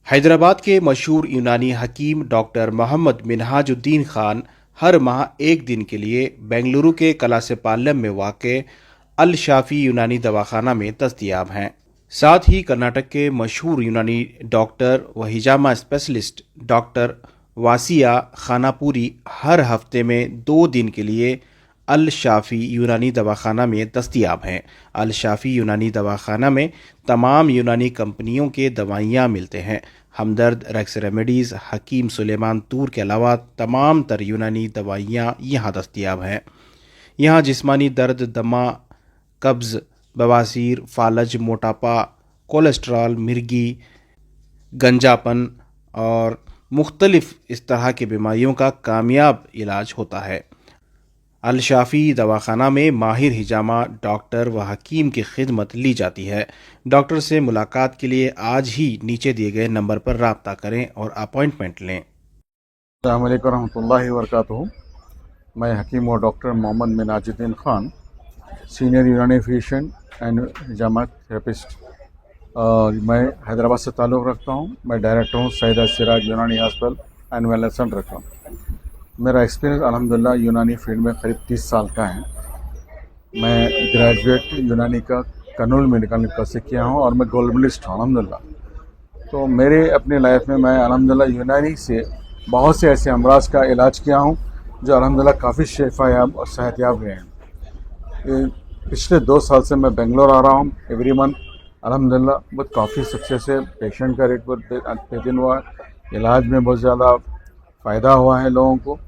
हैदराबाद के मशहूर यूनानी हकीम डॉक्टर मोहम्मद मिन्हाजुद्दीन खान हर माह एक दिन के लिए बेंगलुरु के कलासेपाल्यम में वाक़ अल शाफी यूनानी दवाखाना में दस्तयाब हैं। साथ ही कर्नाटक के मशहूर यूनानी डॉक्टर व हिजामा स्पेशलिस्ट डॉक्टर वासिया खानापुरी हर हफ्ते में 2 दिन के लिए अल शाफी यूनानी दवाखाना में दस्तयाब हैं। अल शाफी यूनानी दवाखाना में तमाम यूनानी कंपनियों के दवाइयाँ मिलते हैं। हमदर्द, रेक्स रेमेडीज़, हकीम सुलेमान तूर के अलावा तमाम तर यूनानी दवाइयाँ यहाँ दस्तयाब हैं। यहाँ जिस्मानी दर्द, दमा, कब्ज़, बवासीर, फालज, मोटापा, कोलेस्ट्रॉल, मिर्गी, गंजापन और मुख्तलिफ इस तरह की बीमारियों का कामयाब इलाज होता है। अल शाफी दवाखाना में माहिर हिजामा डॉक्टर व हकीम की खिदमत ली जाती है। डॉक्टर से मुलाकात के लिए आज ही नीचे दिए गए नंबर पर राब्ता करें और अपॉइंटमेंट लें। अस्सलाम वालेकुम रहमतुल्लाहि व बरकातुहू। मैं हकीम और डॉक्टर मोहम्मद मिन्हाजुद्दीन खान, सीनियर यूनानी फिजिशियन एंड हिजामा थेरेपिस्ट, मैं हैदराबाद से ताल्लुक़ रखता हूँ। मैं डायरेक्टर हूँ सैयद सिराज यूनानी हॉस्पिटल एंड वेलनेस सेंटर का। मेरा एक्सपीरियंस अल्हम्दुलिल्लाह यूनानी फील्ड में करीब 30 साल का है। मैं ग्रेजुएट यूनानी का कनूल मेडिकल यूनिवर्सिटी से किया हूँ और मैं गोल्ड मेडलिस्ट हूँ अल्हम्दुलिल्लाह। तो मेरे अपनी लाइफ में मैं अल्हम्दुलिल्लाह यूनानी से बहुत से ऐसे अमराज का इलाज किया हूँ जो अल्हम्दुलिल्लाह काफ़ी शेफायाब और सेहतयाब हुए हैं। पिछले 2 साल से मैं बेंगलोर आ रहा हूँ एवरी मंथ। अल्हम्दुलिल्लाह बहुत काफ़ी सक्सेस है। पेशेंट का रेट बहुत बेहतरीन हुआ है। इलाज में बहुत ज़्यादा फ़ायदा हुआ है लोगों को।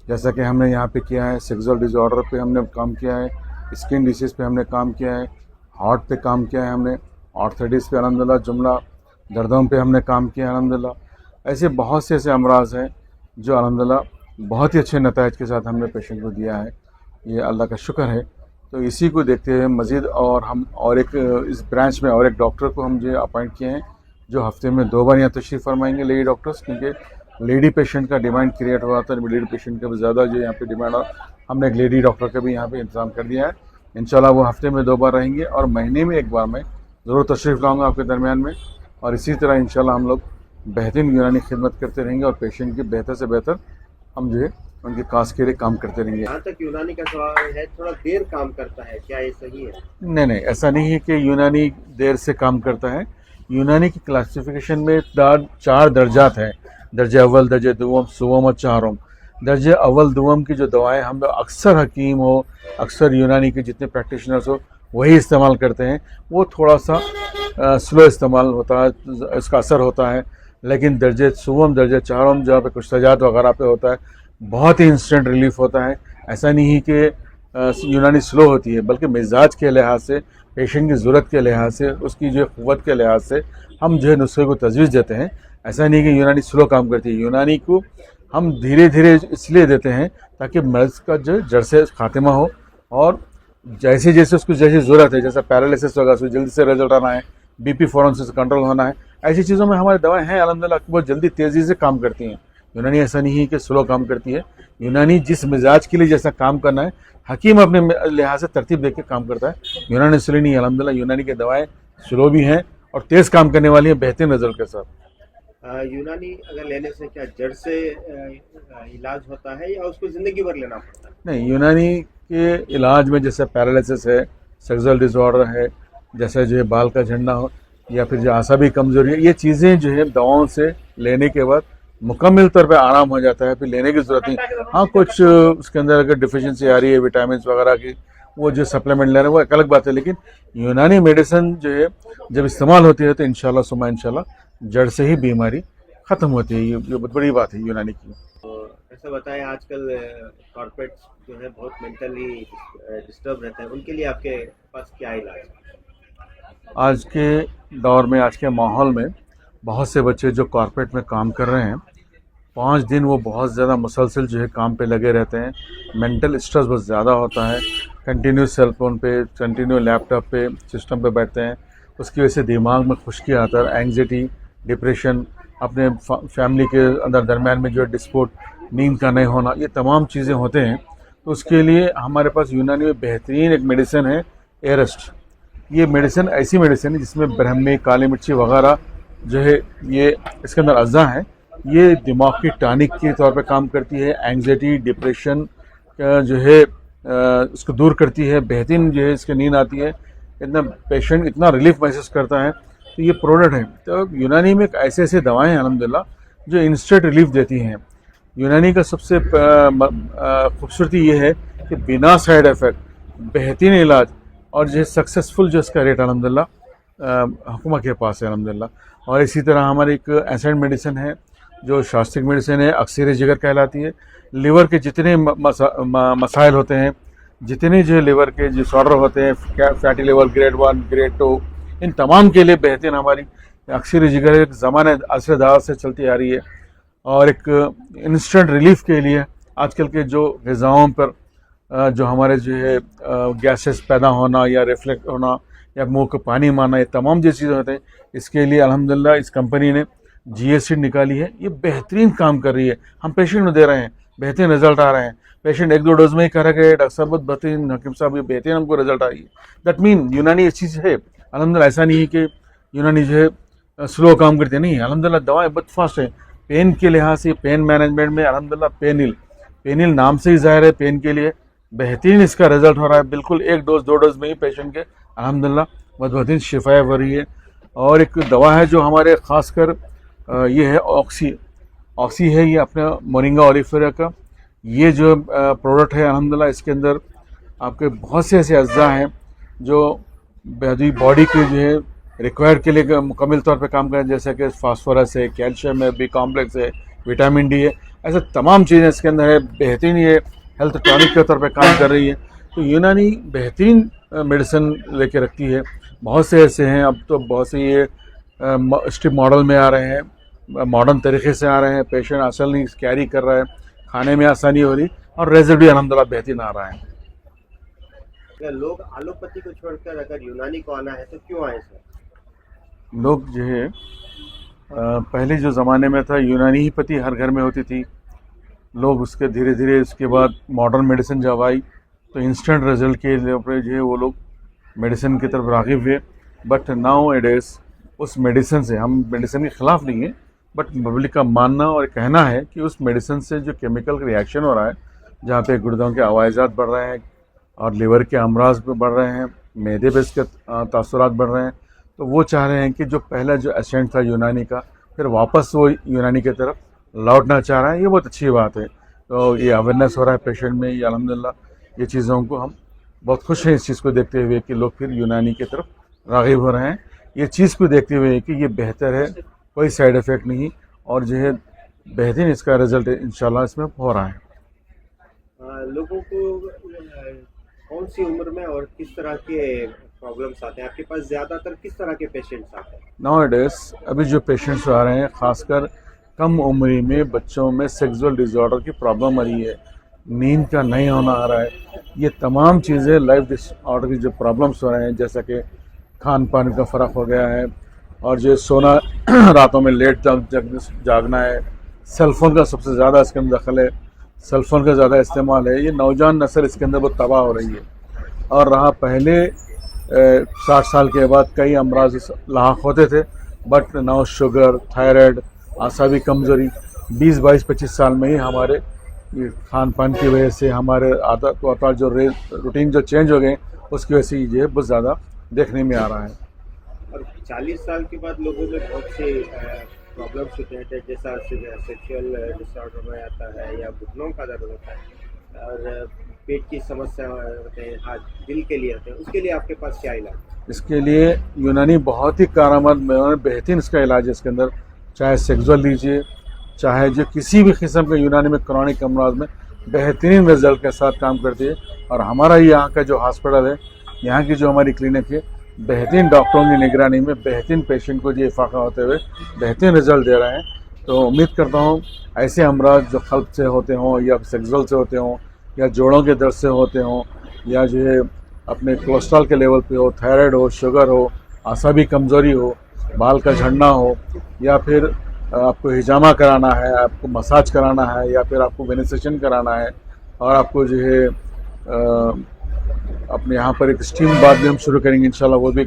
जैसा कि हमने यहाँ पे किया है, सेक्सुअल डिसऑर्डर पे हमने काम किया है, स्किन डिसीज़ पे हमने काम किया है, हार्ट पे काम किया है हमने, ऑर्थराइटिस पे अल्हम्दुलिल्लाह, जुमला दर्दों पे हमने काम किया है अल्हम्दुलिल्लाह। ऐसे बहुत से ऐसे अमराज हैं जो अल्हम्दुलिल्लाह बहुत ही अच्छे नताइज के साथ हमने पेशेंट को दिया है। ये अल्लाह का शुक्र है। तो इसी को देखते हुए मज़ीद और हम और एक इस ब्रांच में और एक डॉक्टर को हम जो अपॉइंट किए हैं जो हफ्ते में 2 बार यहाँ तशरीफ़ फरमाएंगे, लेडी डॉक्टर्स, क्योंकि लेडी पेशेंट का डिमांड क्रिएट हुआ था। लेडी पेशेंट का भी ज़्यादा जो यहाँ पे डिमांड है, हमने एक लेडी डॉक्टर का भी यहाँ पे इंतज़ाम कर दिया है। इंशाल्लाह वो हफ्ते में 2 बार रहेंगे और महीने में 1 बार मैं ज़रूर तशरीफ़ लाऊंगा आपके दरमियान में। और इसी तरह इंशाल्लाह हम लोग बेहतरीन यूनानी खिदमत करते रहेंगे और पेशेंट की बेहतर से बेहतर हम जो है उनके काज के लिए काम करते रहेंगे। यहाँ तक यूनानी का सवाल है, थोड़ा देर काम करता है, क्या ये सही है? नहीं, ऐसा नहीं है कि यूनानी देर से काम करता है। यूनानी की क्लासिफिकेशन में 4 दर्जात हैं, दर्जे अव्वल, दर्जे दुवम, सुवम और चारम। दर्जे अव्वल दुवम की जो दवाएं हम लोग अक्सर हकीम हो, अक्सर यूनानी के जितने प्रैक्टिशनर्स हो वही इस्तेमाल करते हैं। वो थोड़ा सा स्लो इस्तेमाल होता है, इसका असर होता है। लेकिन दर्जे सुवम, दर्जे चारम जहाँ पे कुछ सजात वगैरह पे होता है, बहुत ही इंस्टेंट रिलीफ होता है। ऐसा नहीं है कि यूनानी स्लो होती है, बल्कि मिजाज के लिहाज से, पेशेंट की ज़रूरत के लिहाज से, उसकी जो क़ुव्वत के लिहाज से हम जो है नुस्खे को तजवीज़ देते हैं। ऐसा नहीं कि यूनानी स्लो काम करती है। यूनानी को हम धीरे धीरे इसलिए देते हैं ताकि मर्ज़ का जो जड़ से खात्मा हो और जैसे जैसे उसको जैसे ज़रूरत है, जैसा पैरालिसिस होगा उसको जल्दी से रिजल्ट आना है, बीपी फ़ौरन से कंट्रोल होना है, ऐसी चीज़ों में हमारी दवाएं हैं अल्हम्दुलिल्लाह बहुत जल्दी तेज़ी से काम करती हैं। यूनानी ऐसा नहीं है कि स्लो काम करती है। यूनानी जिस मिजाज के लिए जैसा काम करना है, हकीम अपने लिहाज से तरतीब देख के काम करता है। यूनानी स्लो नहीं है अल्हम्दुलिल्लाह। यूनानी की दवाएँ स्लो भी हैं और तेज़ काम करने वाली हैं बेहतरीन रिजल्ट के साथ। यूनानी अगर लेने से क्या जड़ से इलाज होता है या उसको ज़िंदगी भर लेना पड़ता है? नहीं, यूनानी के इलाज में जैसे पैरालिसिस है, सेक्सुअल डिसऑर्डर है, जैसे जो है बाल का झड़ना हो या फिर जो आसाबी कमजोरी है, ये चीज़ें जो है दवाओं से लेने के बाद मुकम्मल तौर पे आराम हो जाता है, फिर लेने की ज़रूरत नहीं। हाँ, कुछ उसके अंदर अगर डिफिशिएंसी आ रही है विटामिन वगैरह की, वो जो सप्लीमेंट ले रहे हैं वो एक अलग बात है। लेकिन यूनानी मेडिसिन जो है जब इस्तेमाल होती है तो इंशाल्लाह सुमा इंशाल्लाह जड़ से ही बीमारी ख़त्म होती है। ये बहुत बड़ी बात है यूनानी की। तो ऐसा बताएं, आजकल कॉर्पोरेट जो है बहुत मेंटली डिस्टर्ब रहते हैं, उनके लिए आपके पास क्या इलाज है? आज के दौर में, आज के माहौल में बहुत से बच्चे जो कॉर्पोरेट में काम कर रहे हैं, 5 दिन वो बहुत ज़्यादा मुसलसल जो है काम पे लगे रहते हैं। मेंटल स्ट्रेस बहुत ज़्यादा होता है। कंटिन्यू सेलफोन पे, कंटिन्यू लैपटॉप पे, सिस्टम पे बैठते हैं। उसकी वजह से दिमाग में खुश्की आता है, एंग्जाइटी, डिप्रेशन, अपने फैमिली के अंदर दरमियान में जो डिस्प्यूट, नींद का नहीं होना, ये तमाम चीज़ें होते हैं। तो उसके लिए हमारे पास यूनानी में बेहतरीन एक मेडिसिन है, एयरेस्ट। ये मेडिसिन ऐसी मेडिसिन है जिसमें ब्रह्मी, काली मिर्ची वगैरह जो है ये इसके अंदर अज़ा है, ये दिमाग की टॉनिक के तौर पे काम करती है। एंग्जाइटी डिप्रेशन जो है उसको दूर करती है, बेहतरीन जो है इसकी नींद आती है, इतना पेशेंट इतना रिलीफ महसूस करता है। तो ये प्रोडक्ट है। तो यूनानी में ऐसे ऐसे दवाएं हैं अल्हम्दुलिल्लाह जो इंस्टेंट रिलीफ देती हैं। यूनानी का सबसे खूबसूरती ये है कि बिना साइड इफ़ेक्ट बेहतरीन इलाज और जो है सक्सेसफुल जो इसका रेट अल्हम्दुलिल्लाह हुकूमत के पास है अल्हम्दुलिल्लाह। और इसी तरह हमारी एक एसेंट मेडिसिन है जो शास्त्रिक मेडिसिन है, अक्सर जिगर कहलाती है। लिवर के जितने मसाइल होते हैं, जितने जो लिवर के डिसऑर्डर होते हैं, फैटी लिवर ग्रेड 1 ग्रेड 2, इन तमाम के लिए बेहतरीन हमारी अक्सर जिगर एक ज़माने असर दार से चलती आ रही है। और एक इंस्टेंट रिलीफ के लिए आजकल के जो ग़िज़ाओं पर जो हमारे जो है गैसेस पैदा होना या रिफ्लेक्ट होना या मुंह को पानी मारना, ये तमाम जो चीज़ें होते हैं, इसके लिए अल्हम्दुलिल्लाह इस कंपनी ने GST निकाली है। ये बेहतरीन काम कर रही है। हम पेशेंट में दे रहे हैं, बेहतरीन रिजल्ट आ रहे हैं। पेशेंट 1-2 डोज में ही कह रहे हैं डॉक्टर साहब बहुत बेहतरीन, हकीम साहब ये बेहतरीन हमको रिजल्ट आ रही है। दैट मीन यूनानी अच्छी चीज़ है अल्हम्दुलिल्लाह। ऐसा नहीं है कि यूनानी जो है स्लो काम करती है, नहीं, अल्हम्दुलिल्लाह दवाएं बहुत फास्ट है। पेन के लिहाज से पेन मैनेजमेंट में अल्हम्दुलिल्लाह पेनिल नाम से ही ज़ाहिर है पेन के लिए बेहतरीन इसका रिजल्ट हो रहा है। बिल्कुल 1 डोज 2 डोज में ही पेशेंट के अल्हम्दुलिल्लाह बहुत बेहतरीन शिफाएँ हो रही है। और एक दवा है जो हमारे ख़ासकर ये है ऑक्सी है, ये अपना मोरिंगा ओलिफेरा का ये जो प्रोडक्ट है अल्हम्दुलिल्लाह। इसके अंदर आपके बहुत से ऐसे अज्जा हैं जो बॉडी के जो है रिक्वायर्ड के लिए मुकम्मल तौर पे काम करें, जैसे कि फास्फोरस है, कैल्शियम है, बी कॉम्प्लेक्स है, विटामिन डी है, ऐसे तमाम चीज़ें इसके अंदर है। बेहतरीन ये हेल्थ टॉनिक के तौर पे काम कर रही है। तो यूनानी बेहतरीन मेडिसिन लेके रखती है। बहुत से ऐसे हैं, अब तो बहुत से ये स्ट्रिप मॉडल में आ रहे हैं, मॉडर्न तरीके से आ रहे हैं। पेशेंट असल नहीं कैरी कर रहा है, खाने में आसानी हो रही और रिजल्ट भी अल्हम्दुलिल्लाह बेहतरीन आ रहा है। अगर लोग एलोपैथी को छोड़कर अगर यूनानी को आना है तो क्यों आए सर? लोग जो है पहले जो ज़माने में था यूनानी ही पति हर घर में होती थी। लोग उसके धीरे धीरे उसके बाद मॉडर्न मेडिसिन जब आई तो इंस्टेंट रिजल्ट के लिए जो है वो लोग मेडिसिन की तरफ राग़िब हुए। बट नाउ एडेस उस मेडिसिन से, हम मेडिसिन के ख़िलाफ़ नहीं है, बट पब्लिक का मानना और कहना है कि उस मेडिसिन से जो केमिकल रिएक्शन हो रहा है, जहाँ पे गुर्दों के आवाज़ात बढ़ रहे हैं और लिवर के अमराज पे बढ़ रहे हैं, मैदे पे इसके तासुरात बढ़ रहे हैं, तो वो चाह रहे हैं कि जो पहला जो एसेंट था यूनानी का, फिर वापस वो यूनानी की तरफ लौटना चाह रहा है। ये बहुत अच्छी बात है। तो ये अवेयरनेस हो रहा है पेशेंट में, ये अल्हम्दुलिल्लाह ये चीज़ों को हम बहुत खुश हैं इस चीज़ को देखते हुए कि लोग फिर यूनानी की तरफ राग़िब हो रहे हैं। ये चीज़ को देखते हुए कि ये बेहतर है, कोई साइड इफ़ेक्ट नहीं, और जो है बेहतरीन इसका रिज़ल्ट इंशाल्लाह इसमें हो रहा है। लोगों को कौन सी उम्र में और किस तरह के प्रॉब्लम्स आते हैं? आपके पास ज़्यादातर किस तरह के पेशेंट्स आते हैं? नाउअडेज़ अभी जो पेशेंट्स आ रहे हैं, ख़ासकर कम उम्र में बच्चों में सेक्सुअल डिसऑर्डर की प्रॉब्लम आ रही है, नींद का नहीं होना आ रहा है, ये तमाम चीज़ें लाइफ डिसऑर्डर की जो प्रॉब्लम्स हो रहे हैं, जैसा कि खान पान का फ़र्क हो गया है और जो सोना रातों में लेट जागना है, सेलफ़ोन का सबसे ज़्यादा इसके अंदर दखल है, सेलफ़ोन का ज़्यादा इस्तेमाल है, ये नौजवान नस्ल इसके अंदर बहुत तबाह हो रही है। और रहा पहले 60 साल के बाद कई अमराज लाहक होते थे, बट नाउ शुगर, थायराइड, आसाबी कमज़ोरी 20-22-25 साल में ही हमारे खान पान की वजह से, हमारे आदत और जो रूटीन जो चेंज हो गए, उसकी वजह से ये बहुत ज़्यादा देखने में आ रहा है। और 40 साल के बाद लोगों में बहुत से प्रॉब्लम्स होते हैं, जैसा सेक्सुअल डिसऑर्डर में आता है या घुटनों का दर्द होता है और पेट की समस्या होते हैं, हाथ दिल के लिए होते हैं, उसके लिए आपके पास क्या इलाज है? इसके लिए यूनानी बहुत ही कारआमद बेहतरीन इसका इलाज है। इसके अंदर चाहे सेक्सुअल लीजिए, चाहे जो किसी भी किस्म के यूनानी में क्रॉनिक अमराज में बेहतरीन रिजल्ट के साथ काम करती है। और हमारा यहाँ का जो हॉस्पिटल है, यहाँ की जो हमारी क्लिनिक है, बेहतरीन डॉक्टरों की निगरानी में बेहतरीन पेशेंट को जो इफाका होते हुए बेहतरीन रिजल्ट दे रहे हैं। तो उम्मीद करता हूँ ऐसे अमराज जो क़ल्ब से होते हों या सेक्सुअल से होते हों या जोड़ों के दर्द से होते हों या जो है अपने कोलेस्ट्रॉल के लेवल पे हो, थायराइड हो, शुगर हो, आसाबी कमज़ोरी हो, बाल का झड़ना हो, या फिर आपको हिजामा कराना है, आपको मसाज कराना है, या फिर आपको वेनिसेशन कराना है, और आपको जो है अपने यहाँ पर एक स्टीम बाथ भी हम शुरू करेंगे इंशाल्लाह, वो भी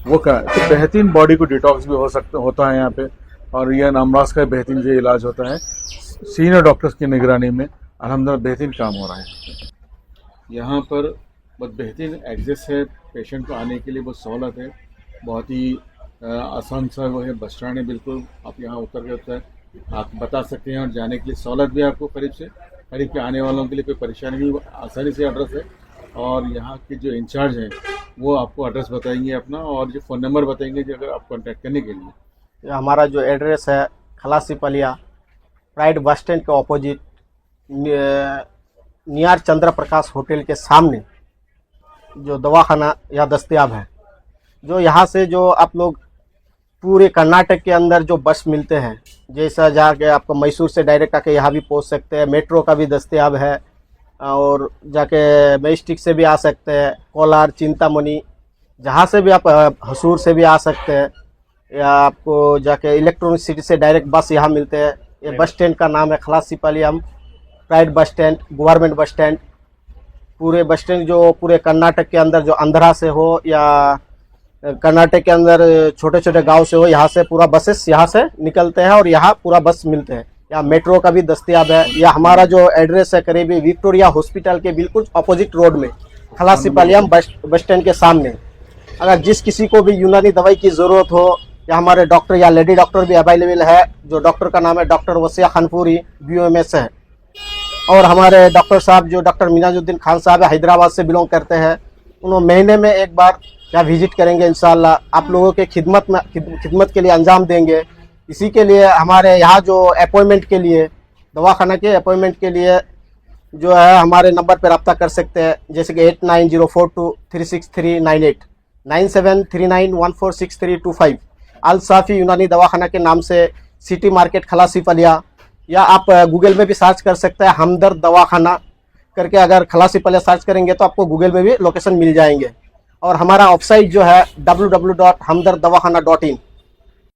वो तो बेहतरीन बॉडी को डिटॉक्स भी होता है यहाँ पे। और यह अमराज का बेहतरीन जो इलाज होता है सीनियर डॉक्टर्स की निगरानी में, अल्हम्दुलिल्लाह बेहतरीन काम हो रहा है। यहाँ पर बहुत बेहतरीन एक्सेस है, पेशेंट को आने के लिए बहुत सहूलत है, बहुत ही आसान सा वो है, बस स्टैंड है बिल्कुल, आप यहाँ उतर के होता है आप बता सकते हैं, और जाने के लिए सहूलत भी है आपको करीब के आने वालों के लिए कोई परेशानी नहीं, आसानी से एड्रेस है। और यहाँ के जो इंचार्ज हैं वो आपको एड्रेस बताएंगे अपना, और जो फ़ोन नंबर बताएंगे जो अगर आप कॉन्टैक्ट करने के लिए। हमारा जो एड्रेस है खलासी पलिया प्राइड बस स्टैंड के ऑपोजिट नियर चंद्र प्रकाश होटल के सामने जो दवाखाना यहाँ दस्तयाब है। जो यहाँ से जो आप लोग पूरे कर्नाटक के अंदर जो बस मिलते हैं, जैसा जाके आपको मैसूर से डायरेक्ट आके यहाँ भी पहुँच सकते हैं, मेट्रो का भी दस्तयाब है, और जाके मैजिस्टिक से भी आ सकते हैं, कोलार, चिंतामणि, जहाँ से भी आप, हसूर से भी आ सकते हैं, या आपको जाके इलेक्ट्रॉनिक सिटी से डायरेक्ट बस यहाँ मिलते हैं। ये बस स्टैंड का नाम है Khalasi Palayam pride bus stand, government bus stand. पूरे बस स्टैंड जो पूरे कर्नाटक के अंदर जो आंध्रा से हो या कर्नाटक के अंदर छोटे छोटे गांव से हो, यहाँ से पूरा बसेस यहाँ से निकलते हैं और यहाँ पूरा बस मिलते हैं। यहाँ मेट्रो का भी दस्तयाब है। या हमारा जो एड्रेस है करीबी विक्टोरिया हॉस्पिटल के बिल्कुल अपोजिट रोड में खलासी पालियम बस स्टैंड के सामने। अगर जिस किसी को भी यूनानी दवाई की ज़रूरत हो, या हमारे डॉक्टर या लेडी डॉक्टर भी अवेलेबल है। जो डॉक्टर का नाम है डॉक्टर वसिया खानपुरी, BOMS है। और हमारे डॉक्टर साहब जो डॉक्टर मिनाजुद्दीन खान साहब हैदराबाद से बिलोंग करते हैं, उन्होंने महीने में एक बार यहाँ विजिट करेंगे। इंशाल्लाह आप लोगों के खिदमत के लिए अंजाम देंगे। इसी के लिए हमारे यहाँ जो अपॉइंटमेंट के लिए, दवाखाना के अपॉइंटमेंट के लिए जो है हमारे नंबर पर रब्ता कर सकते हैं, जैसे कि 8904236398, 9739146325। अल साफ़ी यूनानी दवाखाना के नाम से सिटी मार्केट खलासी पलिया, या आप गूगल में भी सर्च कर सकते हैं हमदर्द दवाखाना करके। अगर खलासी पलिया सर्च करेंगे तो आपको गूगल में भी लोकेशन मिल जाएंगे। और हमारा वेबसाइट जो है www.hamdarddawakana.in